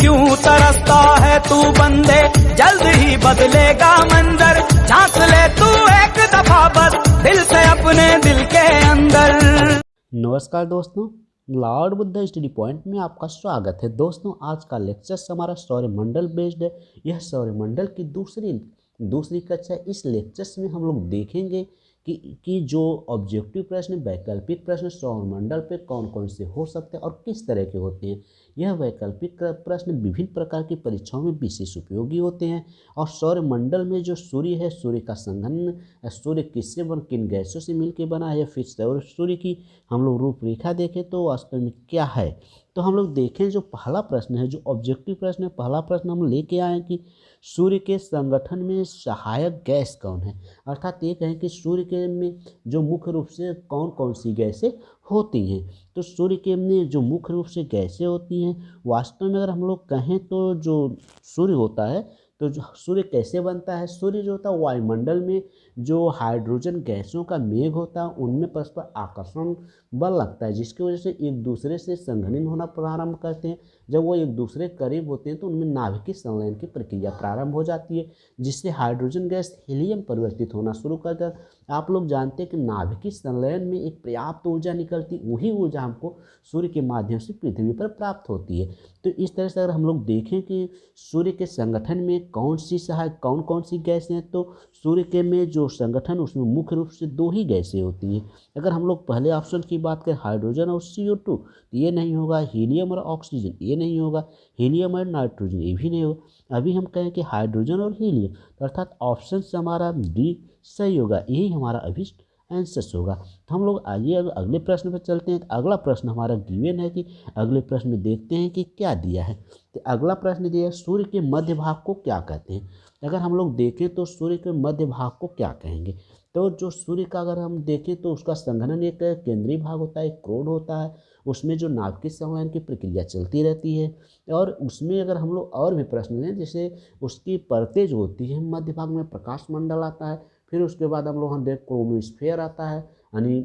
क्यों तरसता है तू बंदे, जल्द ही बदलेगा मंजर। झांक ले तू एक दफा बस दिल से अपने दिल के अंदर। नमस्कार दोस्तों, लॉर्ड बुद्धा स्टडी पॉइंट में आपका स्वागत है। दोस्तों, आज का लेक्चर हमारा सौरमंडल बेस्ड है। यह सौरमंडल की दूसरी कक्षा। इस लेक्चर्स में हम लोग देखेंगे कि जो ऑब्जेक्टिव प्रश्न, वैकल्पिक प्रश्न सौरमंडल पे कौन कौन से हो सकते हैं और किस तरह के होते हैं। यह वैकल्पिक प्रश्न विभिन्न प्रकार की परीक्षाओं में विशेष उपयोगी होते हैं। और सौरमंडल में जो सूर्य है, सूर्य का संघनन, सूर्य किससे किन गैसों से मिलकर बना है, फिर सूर्य की हम लोग रूपरेखा देखें तो वास्तव में क्या है। तो हम लोग देखें जो पहला प्रश्न है, जो ऑब्जेक्टिव प्रश्न है, पहला प्रश्न हम लेके आए कि सूर्य के संगठन में सहायक गैस कौन है। अर्थात ये कहें कि सूर्य के में जो मुख्य रूप से कौन कौन सी गैसें होती हैं। तो सूर्य के में जो मुख्य रूप से गैसें होती हैं, वास्तव में अगर हम लोग कहें तो जो सूर्य होता है, तो जो सूर्य कैसे बनता है। सूर्य जो होता है वायुमंडल में जो हाइड्रोजन गैसों का मेघ होता है, उनमें परस्पर आकर्षण बल लगता है, जिसकी वजह से एक दूसरे से संघनित होना प्रारंभ करते हैं। जब वो एक दूसरे करीब होते हैं तो उनमें नाभिकीय संलयन की प्रक्रिया प्रारंभ हो जाती है, जिससे हाइड्रोजन गैस हीलियम परिवर्तित होना शुरू कर देता है। आप लोग जानते हैं कि नाभिकीय संलयन में एक पर्याप्त ऊर्जा निकलती, वही ऊर्जा हमको सूर्य के माध्यम से पृथ्वी पर प्राप्त होती है। तो इस तरह से अगर हम लोग देखें कि सूर्य के संगठन में कौन कौन सी गैसें हैं, तो सूर्य के में जो संगठन, उसमें मुख्य रूप से दो ही गैसें होती हैं। अगर हम लोग पहले ऑप्शन की बात करें, हाइड्रोजन और CO2, तो ये नहीं होगा। हीलियम और ऑक्सीजन, ये नहीं होगा। हीलियम और नाइट्रोजन, ये भी नहीं होगा। अभी हम कहें कि हाइड्रोजन और हीलियम, तो अर्थात ऑप्शन से हमारा डी सही होगा, यही हमारा अभिष्ट आंसर होगा। तो हम लोग आइए अगले प्रश्न पर चलते हैं। तो अगला प्रश्न हमारा गिवन है कि अगले प्रश्न में देखते हैं कि क्या दिया है। तो अगला प्रश्न दिया है, सूर्य के मध्य भाग को क्या कहते हैं। अगर हम लोग देखें तो सूर्य के मध्य भाग को क्या कहेंगे। तो जो सूर्य का अगर हम देखें तो उसका संघनन एक केंद्रीय भाग होता है, एक क्रोड होता है। उसमें जो नाभिकीय संलयन की प्रक्रिया चलती रहती है। और उसमें अगर हम लोग और भी प्रश्न लें, जैसे उसकी परतें जो होती है, मध्य भाग में प्रकाश मंडल आता है, फिर उसके बाद हम लोग क्रोमोस्फेयर आता है। यानी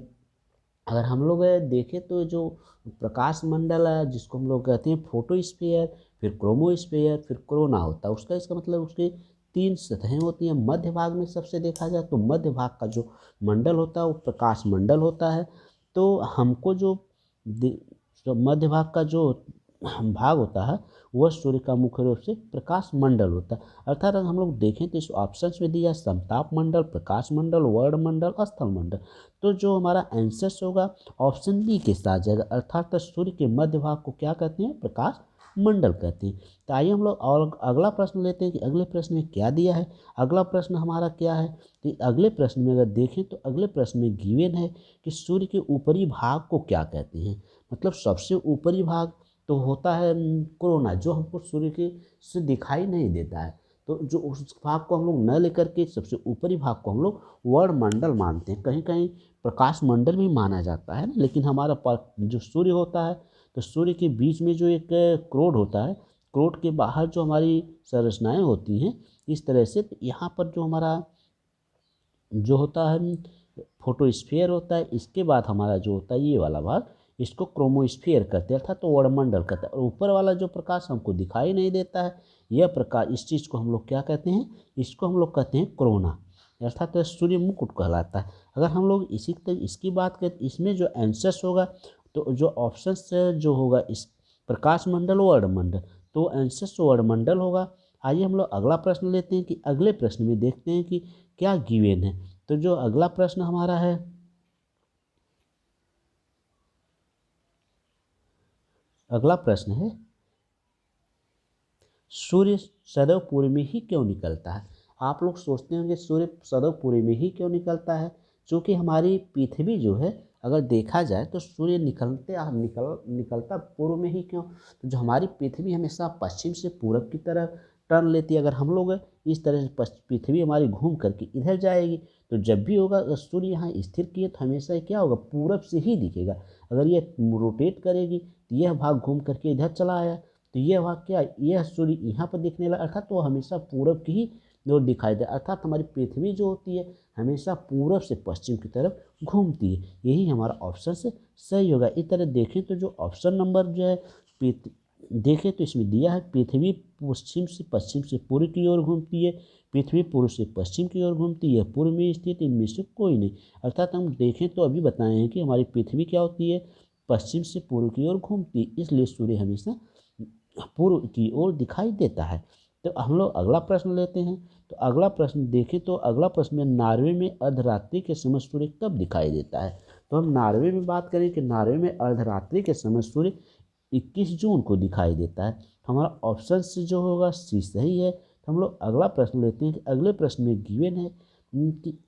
अगर हम लोग देखें तो जो प्रकाश मंडल है, जिसको हम लोग कहते हैं फोटोस्फीयर, फिर क्रोमोस्फीयर, फिर कोरोना होता है। उसका इसका मतलब उसके 3 सतहें होती हैं। मध्य भाग में सबसे देखा जाए तो मध्य भाग का जो मंडल होता है वो प्रकाश मंडल होता है। तो हमको जो मध्य भाग का जो भाग होता है वह सूर्य का मुख्य रूप से प्रकाश मंडल होता है। अर्थात अगर हम लोग देखें तो इस ऑप्शन में दिया समताप मंडल, प्रकाश मंडल, वर्ण मंडल, स्थल मंडल। तो जो हमारा आंसर होगा ऑप्शन बी के साथ जाएगा। अर्थात सूर्य के मध्य भाग को क्या कहते हैं, प्रकाश मंडल कहते हैं। तो आइए हम लोग और अगला प्रश्न लेते हैं कि अगले प्रश्न में क्या दिया है। अगला प्रश्न हमारा क्या है, तो अगले प्रश्न में अगर देखें तो अगले प्रश्न में गिवन है कि सूर्य के ऊपरी भाग को क्या कहते हैं। मतलब सबसे ऊपरी भाग तो होता है कोरोना, जो हमको सूर्य के से दिखाई नहीं देता है। तो जो उस भाग को हम लोग न लेकर के सबसे ऊपरी भाग को हम लोग वर्ण मानते हैं। कहीं कहीं प्रकाश मंडल भी माना जाता है ना। लेकिन हमारा जो सूर्य होता है, तो सूर्य के बीच में जो एक क्रोड होता है, क्रोड के बाहर जो हमारी संरचनाएं होती हैं इस तरह से। तो यहाँ पर जो हमारा जो होता है फोटोस्फीयर होता है, इसके बाद हमारा जो होता है ये वाला भाग, इसको क्रोमोस्फीयर कहते हैं, अर्थात तो वर्णमंडल कहते हैं। और ऊपर वाला जो प्रकाश हमको दिखाई नहीं देता है, यह प्रकाश, इस चीज़ को हम लोग क्या कहते हैं, इसको हम लोग कहते हैं कोरोना, अर्थात तो सूर्य मुकुट कहलाता है। अगर हम लोग इसकी बात करें, इसमें जो आंसर्स होगा, तो जो ऑप्शन जो होगा इस प्रकाश मंडल वर्णमंडल, तो आंसर्स वर्णमंडल होगा। आइए हम लोग अगला प्रश्न लेते हैं कि अगले प्रश्न में देखते हैं कि क्या गिवन है। तो जो अगला प्रश्न हमारा है, अगला प्रश्न है, सूर्य सदैव पूर्व में ही क्यों निकलता है। आप लोग सोचते होंगे सूर्य सदैव पूर्व में ही क्यों निकलता है। क्योंकि हमारी पृथ्वी जो है, अगर देखा जाए तो सूर्य निकलता पूर्व में ही क्यों। तो जो हमारी पृथ्वी हमेशा पश्चिम से पूरब की तरफ टर्न लेती है। अगर हम लोग इस तरह से पृथ्वी हमारी घूम करके इधर जाएगी, तो जब भी होगा अगर सूर्य यहाँ स्थिर किए तो हमेशा क्या होगा, पूरब से ही दिखेगा। अगर ये रोटेट करेगी तो यह भाग घूम करके इधर चला आया, तो यह भाग क्या, यह सूर्य यहाँ पर दिखने लगा, अर्थात वो हमेशा पूरब की ही ओर दिखाई दे। अर्थात हमारी पृथ्वी जो होती है हमेशा पूरब से पश्चिम की तरफ घूमती है। यही हमारा ऑप्शन से सही होगा। इस तरह देखें तो जो ऑप्शन नंबर जो है देखें तो इसमें दिया है पृथ्वी पश्चिम से पूर्व की ओर घूमती है, पृथ्वी पूर्व से पश्चिम की ओर घूमती है, पूर्व में स्थित इनमें से कोई नहीं। अर्थात हम देखें तो अभी बताए हैं कि हमारी पृथ्वी क्या होती है, पश्चिम से पूर्व की ओर घूमती है, इसलिए सूर्य हमेशा पूर्व की ओर दिखाई देता है। तो हम लोग अगला प्रश्न लेते हैं। तो अगला प्रश्न देखें तो अगला प्रश्न में नॉर्वे में अर्धरात्रि के समय सूर्य कब दिखाई देता है। तो हम नॉर्वे में बात करें कि नॉर्वे में अर्धरात्रि के समय सूर्य 21 जून को दिखाई देता है। तो हमारा ऑप्शन से जो होगा सी सही है। तो हम लोग अगला प्रश्न लेते हैं कि अगले प्रश्न में गिवन है कि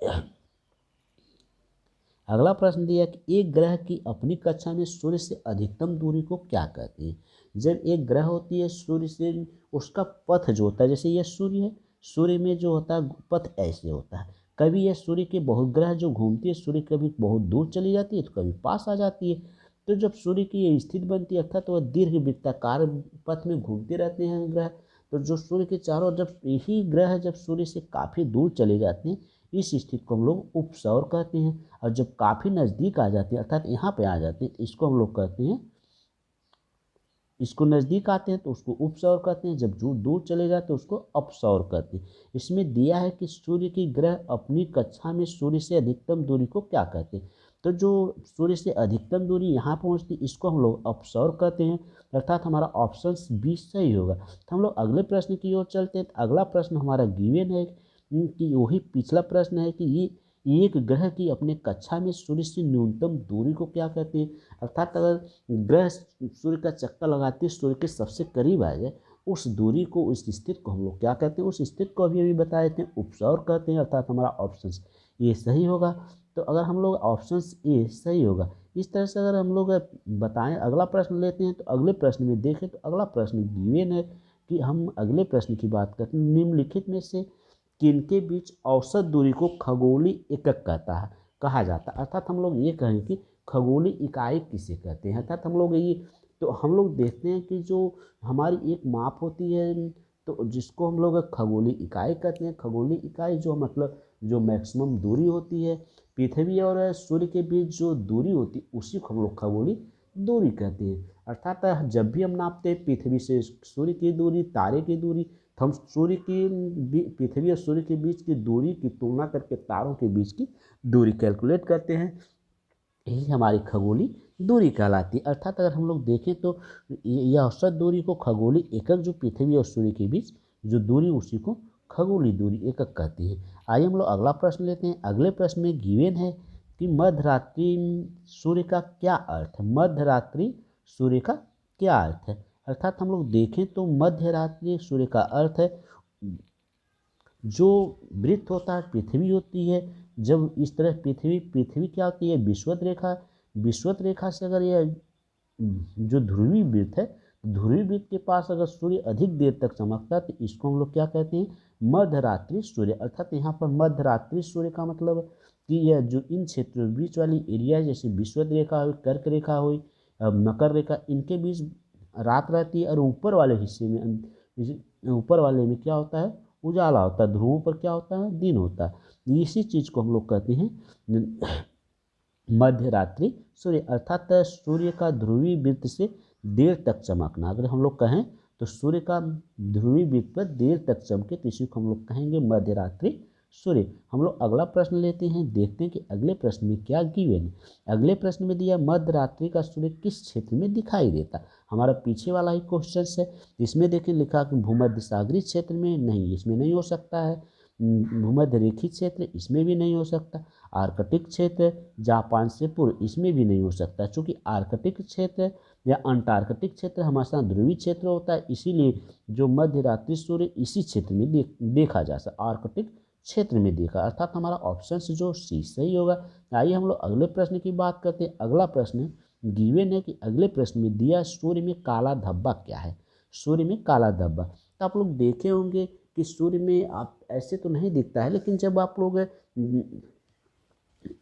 अगला प्रश्न दिया कि एक ग्रह की अपनी कक्षा में सूर्य से अधिकतम दूरी को क्या कहते हैं। जब एक ग्रह होती है सूर्य से, उसका पथ जो होता है, जैसे यह सूर्य है, सूर्य में जो होता है पथ ऐसे होता है। कभी यह सूर्य के बहुत ग्रह जो घूमती है, सूर्य कभी बहुत दूर चली जाती है तो कभी पास आ जाती है। तो जब सूर्य की ये स्थिति बनती है अर्थात वह दीर्घ वृत्ताकार पथ में घूमते रहते हैं ग्रह। तो जो सूर्य के चारों, जब यही ग्रह जब सूर्य से काफ़ी दूर चले जाते हैं, इस स्थिति को हम लोग उपसौर कहते हैं। और जब काफ़ी नज़दीक आ जाते हैं अर्थात यहाँ पे आ जाते हैं, इसको हम लोग कहते हैं, इसको नज़दीक आते हैं तो उसको उपसौर कहते हैं, जब दूर चले जाते हैं उसको अपसौर कहते हैं। इसमें दिया है कि सूर्य की ग्रह अपनी कक्षा में सूर्य से अधिकतम दूरी को क्या कहते हैं। तो जो सूर्य से अधिकतम दूरी यहाँ पहुँचती इसको हम लोग अपसौर कहते हैं, अर्थात हमारा ऑप्शन बी सही होगा। तो हम लोग अगले प्रश्न की ओर चलते हैं। तो अगला प्रश्न हमारा गिवन है कि वही पिछला प्रश्न है कि ये एक ग्रह की अपने कक्षा में सूर्य से न्यूनतम दूरी को क्या कहते हैं। अर्थात अगर ग्रह सूर्य का चक्कर लगाते सूर्य के सबसे करीब आ जाए, उस दूरी को, उस स्थिति को हम लोग क्या कहते हैं, उस स्थिति को अभी बताए थे उपसौर कहते हैं, अर्थात हमारा ऑप्शन ए सही होगा। तो अगर हम लोग ऑप्शन ए सही होगा, इस तरह से अगर हम लोग बताएं, अगला प्रश्न लेते हैं। तो अगले प्रश्न में देखें तो अगला प्रश्न गिवन है कि हम अगले प्रश्न की बात करते हैं, निम्नलिखित में से किनके बीच औसत दूरी को खगोलीय एकक कहा जाता है। अर्थात हम लोग ये कहें कि खगोलीय इकाई किसे कहते हैं। अर्थात हम लोग ये, तो हम लोग देखते हैं कि जो हमारी एक माप होती है, तो जिसको हम लोग खगोलीय इकाई कहते हैं। खगोलीय इकाई जो मतलब जो मैक्सिमम दूरी होती है पृथ्वी और सूर्य के बीच जो दूरी होती है, उसी को हम लोग खगोलीय दूरी कहते हैं। अर्थात जब भी हम नापते हैं पृथ्वी से सूर्य की दूरी, तारे की दूरी, तो हम पृथ्वी और सूर्य के बीच की दूरी की तुलना करके तारों के बीच की दूरी कैलकुलेट करते हैं। यही हमारी खगोलीय दूरी कहलाती है। अर्थात अगर हम लोग देखें तो यह औसत दूरी को खगोलीय एकक, जो पृथ्वी और सूर्य के बीच जो दूरी, उसी को खगोलीय दूरी एकक कहती है। आइए हम लोग अगला प्रश्न लेते हैं। अगले प्रश्न में गिवन है कि मध्यरात्रि सूर्य का क्या अर्थ है। मध्यरात्रि सूर्य का क्या अर्थ है। अर्थात हम लोग देखें तो मध्यरात्रि सूर्य का अर्थ है, जो वृत्त होता है पृथ्वी होती है, जब इस तरह पृथ्वी क्या होती है, विषुवत रेखा, विषुवत रेखा से अगर यह जो ध्रुवीय वृत्त है, ध्रुवीय वृत्त के पास अगर सूर्य अधिक देर तक चमकता है तो इसको हम लोग क्या कहते हैं, मध्यरात्रि सूर्य। अर्थात यहाँ पर मध्यरात्रि सूर्य का मतलब कि यह जो इन क्षेत्रों बीच वाली एरिया, जैसे विषुवत रेखा हुई, कर्क रेखा हुई, मकर रेखा, इनके बीच रात रहती है और ऊपर वाले हिस्से में, ऊपर वाले में क्या होता है, उजाला होता है, ध्रुवों पर क्या होता है, दिन होता है। इसी चीज़ को हम लोग कहते हैं मध्यरात्रि सूर्य। अर्थात सूर्य का ध्रुवीय वृत्त से देर तक चमकना, अगर हम लोग कहें तो सूर्य का ध्रुवीय वृत्त पर देर तक चमके तो इसी को हम लोग कहेंगे मध्यरात्रि सूर्य। हम लोग अगला प्रश्न लेते हैं, देखते हैं कि अगले प्रश्न में क्या गिवन है। अगले प्रश्न में दिया मध्यरात्रि का सूर्य किस क्षेत्र में दिखाई देता। हमारा पीछे वाला ही क्वेश्चन है, इसमें देखें लिखा कि भूमध्य सागरीय क्षेत्र में, नहीं, इसमें नहीं हो सकता है। भूमध्य रेखीय क्षेत्र, इसमें भी नहीं हो सकता। आर्कटिक क्षेत्र, जापान से पूर्व, इसमें भी नहीं हो सकता, क्योंकि आर्कटिक क्षेत्र या अंटार्कटिक क्षेत्र हमेशा ध्रुवीय क्षेत्र होता है, इसीलिए जो मध्यरात्रि सूर्य इसी क्षेत्र में देखा जा सकता, आर्कटिक क्षेत्र में देखा। अर्थात हमारा ऑप्शन जो सी सही होगा। आइए हम लोग अगले प्रश्न की बात करते हैं। अगला प्रश्न गिवन है कि अगले प्रश्न में दिया सूर्य में काला धब्बा क्या है। सूर्य में काला धब्बा, तो आप लोग देखे होंगे कि सूर्य में आप ऐसे तो नहीं दिखता है, लेकिन जब आप लोग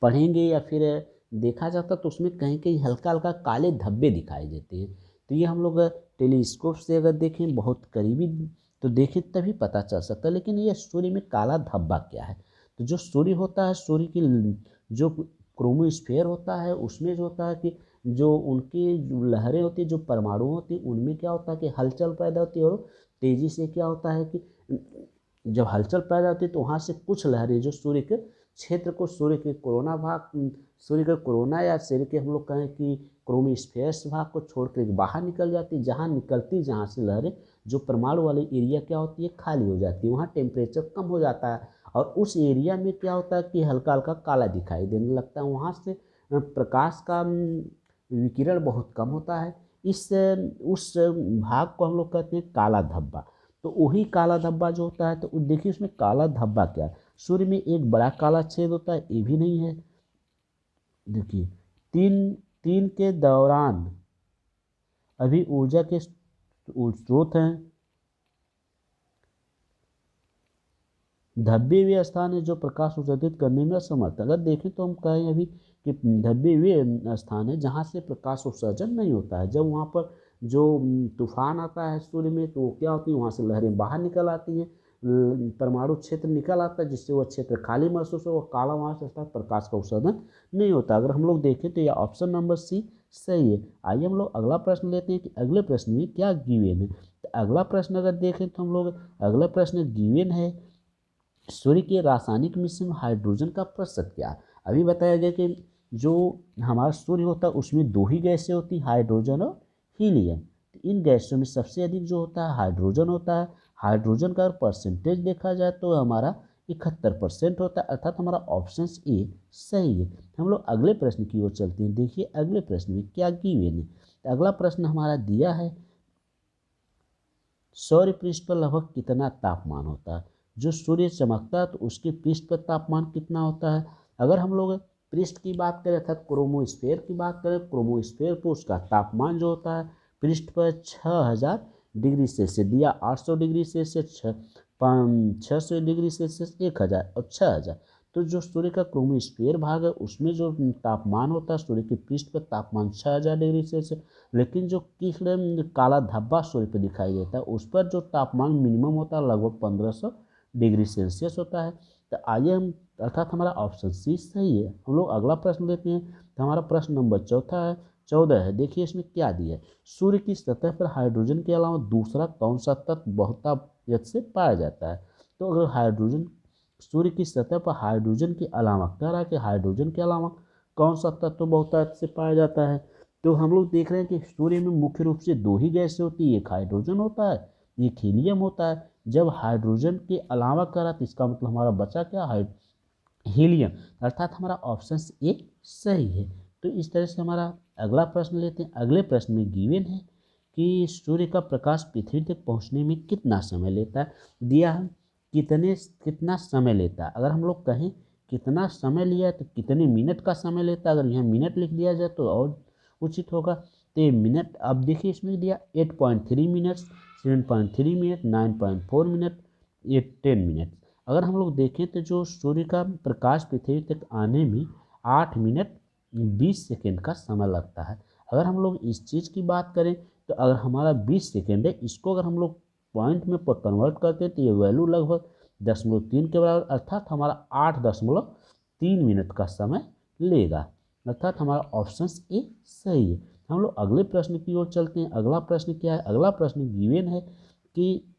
पढ़ेंगे या फिर देखा जाता तो उसमें कहीं कहीं हल्का हल्का काले धब्बे दिखाई देते हैं। तो ये हम लोग टेलीस्कोप से अगर देखें बहुत करीबी तो देखें तभी पता चल सकता है। लेकिन ये सूर्य में काला धब्बा क्या है। तो जो सूर्य होता है, सूर्य की जो क्रोमोस्फेयर होता है, उसमें जो होता है कि जो उनकी जो लहरें होती है, जो परमाणु होती है, उनमें क्या होता है कि हलचल पैदा होती है और तेज़ी से क्या होता है कि जब हलचल पैदा होती है तो वहाँ से कुछ लहरें जो सूर्य के क्षेत्र को, सूर्य के कोरोना भाग, सूर्य के कोरोना या सूर्य के हम लोग कहें कि क्रोमोस्फेयर्स भाग को छोड़कर बाहर निकल जाती, जहाँ निकलती, जहाँ से लहरें, जो परमाणु वाली एरिया क्या होती है, खाली हो जाती है, वहाँ टेम्परेचर कम हो जाता है और उस एरिया में क्या होता है कि हल्का हल्का काला दिखाई देने लगता है। वहाँ से प्रकाश का विकिरण बहुत कम होता है। इस उस भाग को हम लोग कहते हैं काला धब्बा। तो वही काला धब्बा जो होता है, तो देखिए उसमें काला धब्बा क्या है, सूर्य में एक बड़ा काला छेद होता है, ये भी नहीं है। देखिए तीन तीन के दौरान अभी ऊर्जा के स्रोत हैं। धब्बे वे स्थान है जो प्रकाश उत्सर्जित करने में असमर्थ। अगर देखें तो हम कहें अभी कि धब्बे वे स्थान है जहाँ से प्रकाश उत्सर्जन नहीं होता है। जब वहाँ पर जो तूफान आता है सूर्य में, तो क्या होती है, वहाँ से लहरें बाहर निकल आती हैं, परमाणु क्षेत्र निकल आता है, जिससे वह क्षेत्र खाली महसूस हो, काला वहाँ से होता है, प्रकाश का उत्सर्जन नहीं होता। अगर हम लोग देखें तो यह ऑप्शन नंबर सी सही है। आइए हम लोग अगला प्रश्न लेते हैं कि अगले प्रश्न में क्या गिवन है। तो अगला प्रश्न अगर देखें तो हम लोग अगला प्रश्न गिवन है, सूर्य के रासायनिक मिश्रण में हाइड्रोजन का प्रतिशत क्या है। अभी बताया गया कि जो हमारा सूर्य होता है उसमें दो ही गैसें होती, हाइड्रोजन और हीलियम। तो इन गैसों में सबसे अधिक जो होता है हाइड्रोजन होता है। हाइड्रोजन का परसेंटेज देखा जाए तो हमारा 71% होता है, अर्थात हमारा ऑप्शन ए सही है। हम लोग अगले प्रश्न की ओर चलते हैं। देखिए अगले प्रश्न में क्या गिवन है। तो अगला प्रश्न हमारा दिया है, सौर पृष्ठ पर लगभग कितना तापमान होता है। जो सूर्य चमकता है तो उसके पृष्ठ पर तापमान कितना होता है। अगर हम लोग पृष्ठ की बात करें अर्थात क्रोमोस्फेयर की बात करें, क्रोमोस्फेयर पर उसका तापमान जो होता है पृष्ठ पर 6000 डिग्री सेल्सियस दिया, 800 डिग्री सेल्सियस, 600 डिग्री सेल्सियस, 1000 और 6000। तो जो सूर्य का क्रोमोस्फेयर भाग है उसमें जो तापमान होता है सूर्य के पृष्ठ पर तापमान 6000 डिग्री सेल्सियस, लेकिन जो किरण काला धब्बा सूर्य पर दिखाई देता है उस पर जो तापमान मिनिमम होता है लगभग 1500 डिग्री सेल्सियस होता है। तो आइए हम, अर्थात हमारा ऑप्शन सी सही है। हम लोग अगला प्रश्न लेते हैं। तो हमारा प्रश्न नंबर 14 है। देखिए इसमें क्या दिया है, सूर्य की सतह पर हाइड्रोजन के अलावा दूसरा कौन सा तत्व बहुतायत से पाया जाता है। तो अगर हाइड्रोजन, सूर्य की सतह पर हाइड्रोजन के अलावा, कह रहा है कि हाइड्रोजन के अलावा कौन सा तत्व बहुतायत से पाया जाता है। तो हम लोग देख रहे हैं कि सूर्य में मुख्य रूप से दो ही गैसें होती है, एक हाइड्रोजन होता है, एक हीलियम होता है। जब हाइड्रोजन के अलावा करा तो इसका मतलब हमारा बचा क्या, हीलियम, अर्थात हमारा ऑप्शन ए सही है। तो इस तरह से हमारा अगला प्रश्न लेते हैं। अगले प्रश्न में गिवन है कि सूर्य का प्रकाश पृथ्वी तक पहुंचने में कितना समय लेता है। दिया है कितना समय लेता है। अगर हम लोग कहें कितना समय लिया तो कितने मिनट का समय लेता है, अगर यहाँ मिनट लिख दिया जाए तो और उचित होगा। तो ये मिनट, अब देखिए इसमें दिया 8.3 मिनट, 7.3 मिनट, 9.4 मिनट, ये 10 मिनट। अगर हम लोग देखें तो जो सूर्य का प्रकाश पृथ्वी तक आने में 8 मिनट 20 सेकेंड का समय लगता है। अगर हम लोग इस चीज़ की बात करें तो अगर हमारा 20 सेकेंड है, इसको अगर हम लोग पॉइंट में कन्वर्ट करते हैं तो ये वैल्यू लगभग 0.3 के बराबर, अर्थात हमारा 8.3 मिनट का समय लेगा, अर्थात हमारा ऑप्शन ए सही है। हम लोग अगले प्रश्न की ओर चलते हैं। अगला प्रश्न क्या है। अगला प्रश्न गिवन है कि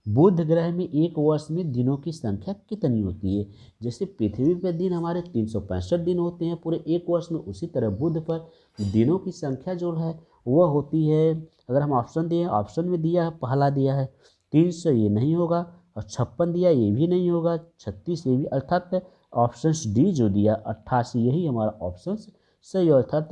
बुध ग्रह में एक वर्ष में दिनों की संख्या कितनी होती है। जैसे पृथ्वी पर दिन हमारे 365 दिन होते हैं पूरे एक वर्ष में, उसी तरह बुध पर दिनों की संख्या जो है वह होती है, अगर हम ऑप्शन दिए, ऑप्शन में दिया है, पहला दिया है 300, ये नहीं होगा, और 56 दिया, ये भी नहीं होगा, 36 ये भी, अर्थात ऑप्शन डी जो दिया 88, यही हमारा ऑप्शन सही, अर्थात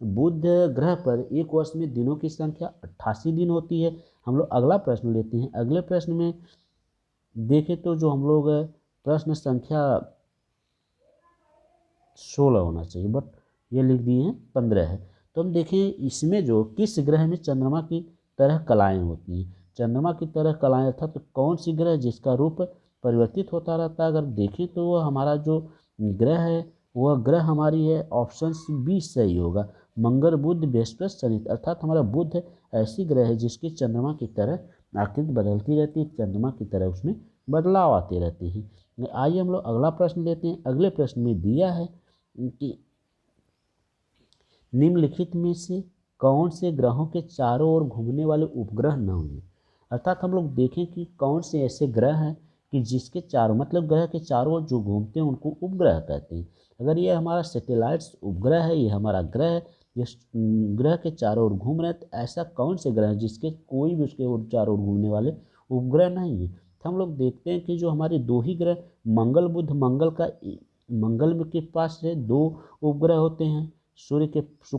बुध ग्रह पर एक वर्ष में दिनों की संख्या 88 दिन होती है। हम लोग अगला प्रश्न लेते हैं। अगले प्रश्न में देखें तो जो हम लोग प्रश्न संख्या 16 होना चाहिए, बट ये लिख दिए हैं 15 है। तो हम देखें इसमें जो किस ग्रह में चंद्रमा की तरह कलाएँ होती हैं। चंद्रमा की तरह कलाएँ अर्थात तो कौन सी ग्रह जिसका रूप परिवर्तित होता रहता है। अगर देखें तो वह हमारा जो ग्रह है वह ग्रह हमारी है, ऑप्शन बी सही होगा, मंगल बुध बृहस्पति शनि, अर्थात हमारा बुध ऐसी ग्रह है जिसकी चंद्रमा की तरह आकृति बदलती रहती है, चंद्रमा की तरह उसमें बदलाव आते रहते हैं। आइए हम लोग अगला प्रश्न लेते हैं। अगले प्रश्न में दिया है कि निम्नलिखित में से कौन से ग्रहों के चारों ओर घूमने वाले उपग्रह न होंगे। अर्थात हम लोग देखें कि कौन से ऐसे ग्रह हैं कि जिसके चारों मतलब ग्रह के चारों ओर जो घूमते हैं उनको उपग्रह कहते हैं। अगर ये हमारा सैटेलाइट्स उपग्रह है, ये हमारा ग्रह है, ये ग्रह के चारों ओर घूम रहे हैं, तो ऐसा कौन से ग्रह हैं जिसके कोई भी उसके चारों ओर घूमने वाले उपग्रह नहीं है। तो हम लोग देखते हैं कि जो हमारे दो ही ग्रह मंगल बुध, मंगल के पास से दो उपग्रह होते हैं, शुक्र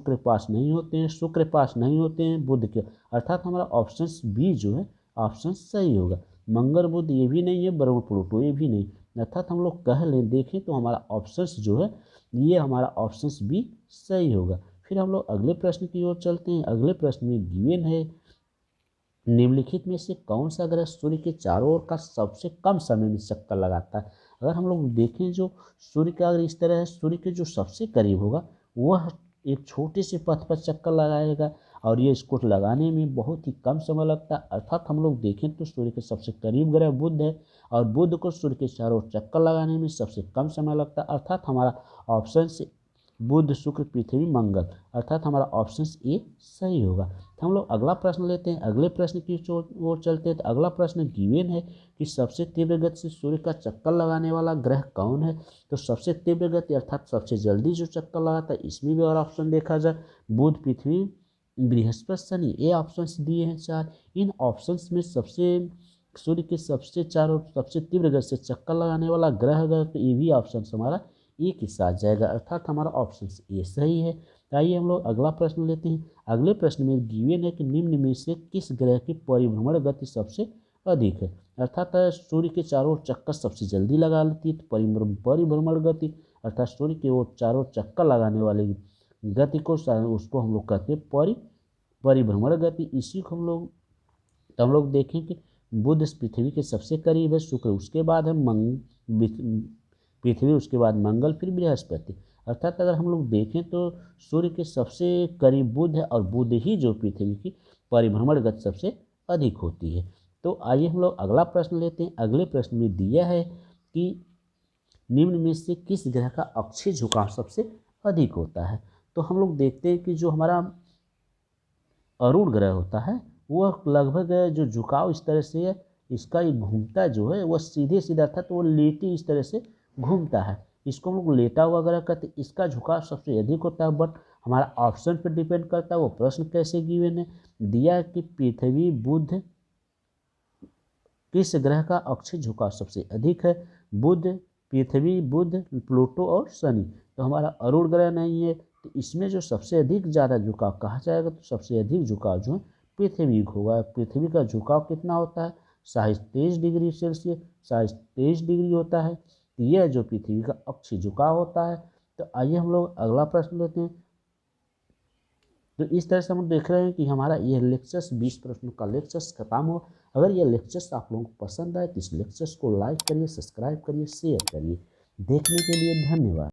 के पास नहीं होते हैं, शुक्र के पास नहीं होते हैं बुध के। अर्थात हमारा ऑप्शन बी जो है ऑप्शन सही होगा। मंगल बुध ये भी नहीं है, बराबर प्लूटो ये भी नहीं। अर्थात हम लोग कह लें देखें तो हमारा ऑप्शन जो है ये हमारा ऑप्शन बी सही होगा। फिर हम लोग अगले प्रश्न की ओर चलते हैं। अगले प्रश्न में गिवन है निम्नलिखित में से कौन सा ग्रह सूर्य के चारों ओर का सबसे कम समय में चक्कर लगाता है। अगर हम लोग देखें जो सूर्य का अगर इस तरह है, सूर्य के जो सबसे करीब होगा वह एक छोटे से पथ पर चक्कर लगाएगा और ये इसको लगाने में बहुत ही कम समय लगता है। अर्थात हम लोग देखें तो सूर्य के सबसे करीब ग्रह बुध है और बुध को सूर्य के चारों ओर चक्कर लगाने में सबसे कम समय लगता है। अर्थात हमारा ऑप्शन से बुध, शुक्र, पृथ्वी, मंगल, अर्थात हमारा ऑप्शन ए सही होगा। तो हम लोग अगला प्रश्न लेते हैं। अगले प्रश्न की ओर चलते हैं। तो अगला प्रश्न गिवन है कि सबसे तीव्र गति से सूर्य का चक्कर लगाने वाला ग्रह कौन है। तो सबसे तीव्र गति अर्थात सबसे जल्दी जो चक्कर लगाता है, इसमें भी और ऑप्शन देखा जाए बुध, पृथ्वी, बृहस्पति, शनि, ये ऑप्शन दिए हैं 4। इन ऑप्शन में सबसे सूर्य के सबसे चारों सबसे तीव्र गति से चक्कर लगाने वाला ग्रह अगर तो ये भी ऑप्शन हमारा ए के साथ जाएगा। अर्थात हमारा ऑप्शन ए सही है। आइए हम लोग अगला प्रश्न लेते हैं। अगले प्रश्न में गिवन है कि निम्न में से किस ग्रह की परिभ्रमण गति सबसे अधिक है। अर्थात सूर्य के चारों ओर चक्कर सबसे जल्दी लगा लेती है, तो परिभ्रमण गति अर्थात सूर्य के ओर चारों ओर चक्कर लगाने वाली गति को उसको हम लोग कहते हैं परिभ्रमण गति। इसी को हम लोग देखें कि बुध पृथ्वी के सबसे करीब है, शुक्र उसके बाद है, पृथ्वी उसके बाद मंगल, फिर बृहस्पति। अर्थात अगर हम लोग देखें तो सूर्य के सबसे करीब बुध है और बुध ही जो पृथ्वी की परिभ्रमण गति सबसे अधिक होती है। तो आइए हम लोग अगला प्रश्न लेते हैं। अगले प्रश्न में दिया है कि निम्न में से किस ग्रह का अक्षीय झुकाव सबसे अधिक होता है। तो हम लोग देखते हैं कि जो हमारा अरुण ग्रह होता है वह लगभग जो झुकाव इस तरह से है, इसका ये घूमता जो है वह सीधे सीधा था, तो वो लेटी इस तरह से घूमता है, इसको हम लोग लेटा हुआ ग्रह कहते हैं। इसका झुकाव सबसे अधिक होता है, बट हमारा ऑप्शन पर डिपेंड करता है वो प्रश्न कैसे गिवन है। दिया कि पृथ्वी बुध किस ग्रह का अक्षीय झुकाव सबसे अधिक है, बुध, पृथ्वी, बुध, प्लूटो और शनि। तो हमारा अरुण ग्रह नहीं है, तो इसमें जो सबसे अधिक ज़्यादा झुकाव कहा जाएगा तो सबसे अधिक झुकाव जो है पृथ्वी होगा। पृथ्वी का झुकाव कितना होता है 23 डिग्री सेल्सियस, 23 डिग्री होता है। तो यह जो पृथ्वी का अक्षीय झुकाव होता है। तो आइए हम लोग अगला प्रश्न लेते हैं। तो इस तरह से हम देख रहे हैं कि हमारा यह लेक्चर्स 20 प्रश्नों का लेक्चर्स खत्म हो। अगर यह लेक्चर्स आप लोगों को पसंद आए तो इस लेक्चर्स को लाइक करिए, सब्सक्राइब करिए, शेयर करिए। देखने के लिए धन्यवाद।